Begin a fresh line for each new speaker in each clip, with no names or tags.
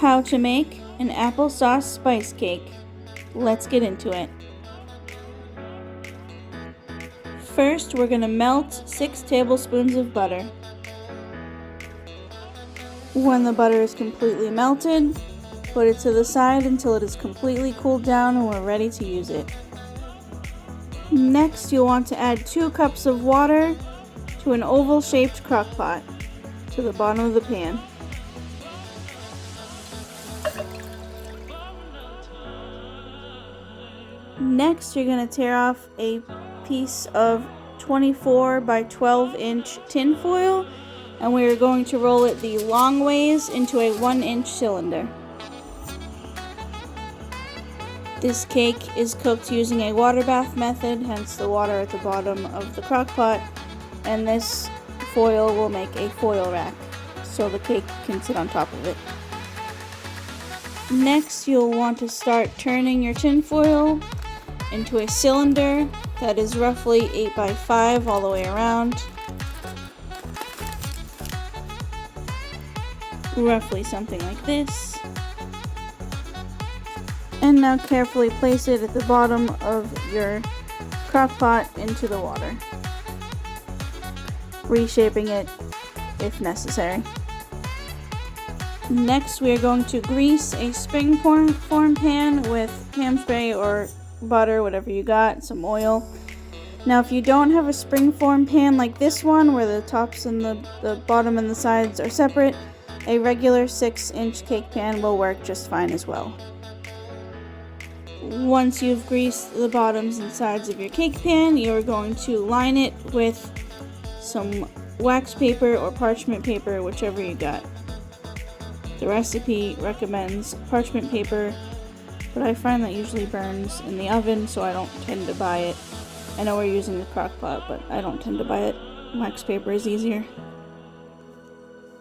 How to make an applesauce spice cake. Let's get into it. First, we're going to melt 6 tablespoons of butter. When the butter is completely melted, put it to the side until it is completely cooled down and we're ready to use it. Next, you'll want to add 2 cups of water to an oval-shaped crock pot to the bottom of the pan. Next, you're going to tear off a piece of 24 by 12 inch tin foil, and we are going to roll it the long ways into a 1-inch cylinder. This cake is cooked using a water bath method, hence the water at the bottom of the crock pot, and this foil will make a foil rack so the cake can sit on top of it. Next, you'll want to start turning your tin foil into a cylinder that is roughly 8 by 5 all the way around. Roughly something like this. And now carefully place it at the bottom of your crock pot into the water, reshaping it if necessary. Next, we are going to grease a springform pan with ham spray or butter, whatever you got, some oil. Now, if you don't have a springform pan like this one, where the tops and the bottom and the sides are separate, a regular 6-inch cake pan will work just fine as well. Once you've greased the bottoms and sides of your cake pan, you're going to line it with some wax paper or parchment paper, whichever you got. The recipe recommends parchment paper, but I find that usually burns in the oven, so I don't tend to buy it. I know we're using the crock pot, but I don't tend to buy it. Wax paper is easier.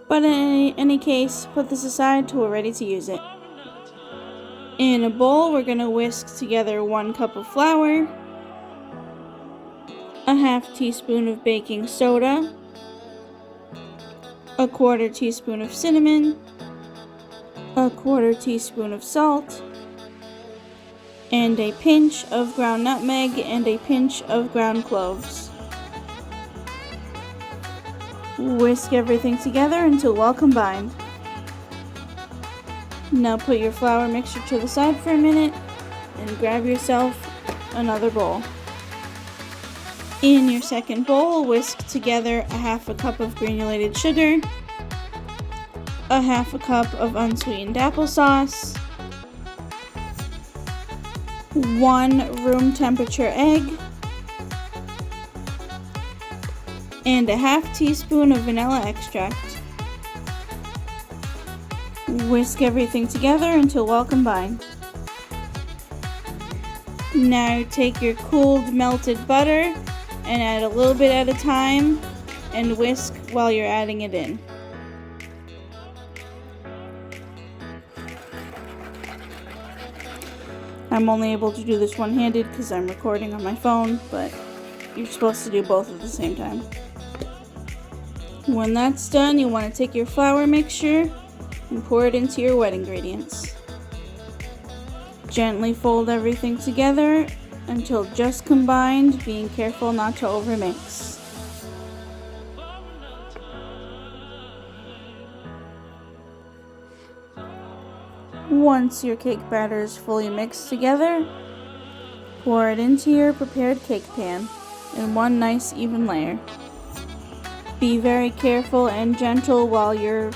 But in any case, put this aside till we're ready to use it. In a bowl, we're going to whisk together 1 cup of flour, a half teaspoon of baking soda, a 1/4 teaspoon of cinnamon, a 1/4 teaspoon of salt, and a pinch of ground nutmeg and a pinch of ground cloves. Whisk everything together until well combined. Now put your flour mixture to the side for a minute and grab yourself another bowl. In your second bowl, whisk together a 1/2 cup of granulated sugar, a 1/2 cup of unsweetened applesauce, 1 room temperature egg, and a 1/2 teaspoon of vanilla extract. Whisk everything together until well combined. Now take your cooled melted butter and add a little bit at a time and whisk while you're adding it in. I'm only able to do this one-handed because I'm recording on my phone, but you're supposed to do both at the same time. When that's done, you want to take your flour mixture and pour it into your wet ingredients. Gently fold everything together until just combined, being careful not to overmix. Once your cake batter is fully mixed together, pour it into your prepared cake pan in one nice even layer. Be very careful and gentle while you're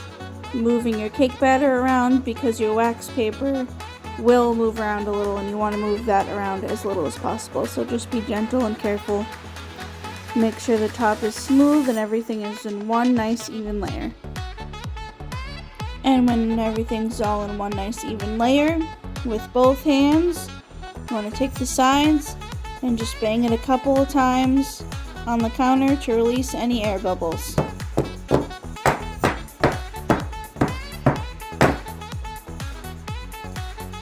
moving your cake batter around because your wax paper will move around a little and you want to move that around as little as possible. So just be gentle and careful. Make sure the top is smooth and everything is in one nice even layer. And when everything's all in one nice even layer, with both hands, you want to take the sides and just bang it a couple of times on the counter to release any air bubbles.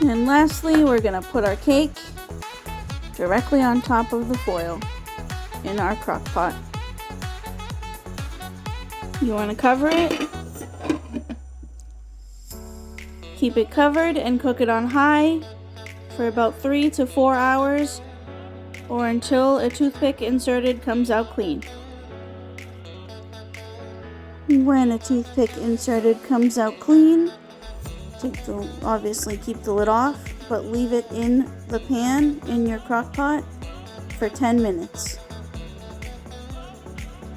And lastly, we're going to put our cake directly on top of the foil in our crock pot. You want to cover it. Keep it covered and cook it on high for about 3 to 4 hours or until a toothpick inserted comes out clean. When a toothpick inserted comes out clean, obviously keep the lid off, but leave it in the pan in your crock pot for 10 minutes.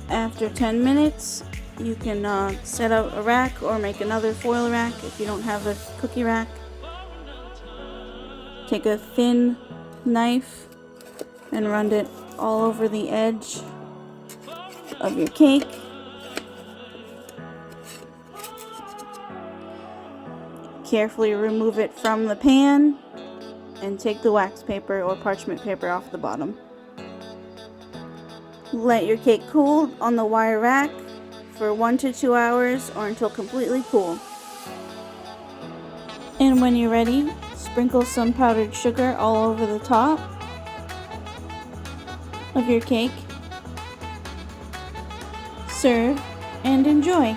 After 10 minutes, you can set out a rack or make another foil rack if you don't have a cookie rack. Take a thin knife and run it all over the edge of your cake. Carefully remove it from the pan and take the wax paper or parchment paper off the bottom. Let your cake cool on the wire rack for 1 to 2 hours or until completely cool. And when you're ready, sprinkle some powdered sugar all over the top of your cake. Serve and enjoy.